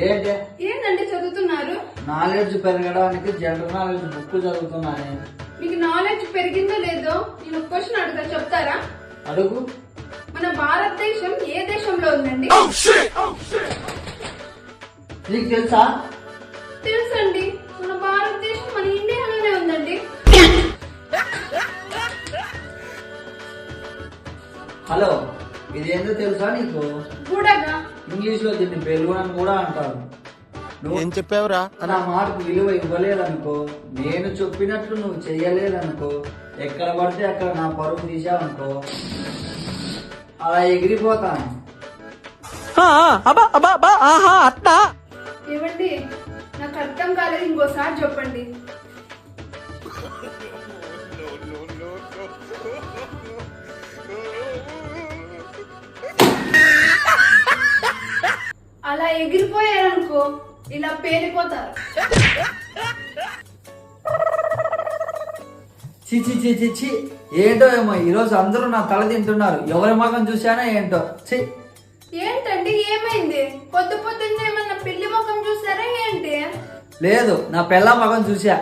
ఏంటి? ఏంటంటే చదువుతున్నారు? నాలెడ్జ్ పెరగడానికి జనరల్ నాలెడ్జ్ బుక్ చదువుతున్నాను. మీకు నాలెడ్జ్ పెరిగిందో లేదో నేను ఒక క్వశ్చన్ అడుగుతా, చెప్తారా? అడుగు. మన భారతదేశం ఏ దేశంలో ఉందండి? నీకు తెలుసా? తెలుసండి, మన భారతదేశం మన ఇండియాలోనే ఉందండి. హలో, ఇదేందో తెలుసా నీకు? బుడగా ఇంగ్లీష్ లో దీన్ని బెలూన్ కూడా అంటారు. ఏం చెప్పావురా? నా మాటకు విలువ ఇవ్వలేదనుకో, నేను చెప్పినట్లు నువ్వు చెయ్యలేదనుకో, ఎక్కడ పడితే అక్కడ నా పరువు తీసావనుకో, అలా ఎగిరిపోతాను. ఏమండి, నాకు అర్థం కాలేదు, ఇంకోసారి చెప్పండి. అలా ఎగిరిపోయారనుకో, ఇలా పేలిపోతారు. చి చి చి చి చి, ఏంటో ఏమో ఈరోజు అందరూ నా తల తింటున్నారు. ఎవరి మగం చూశానో ఏంటో. చి, ఏంటండి, ఏమైంది? పొద్దు పొద్దున్న ఏమన్నా పిల్లి ముఖం చూసారా ఏంటి? లేదు, నా పెళ్ళ మగం చూసా.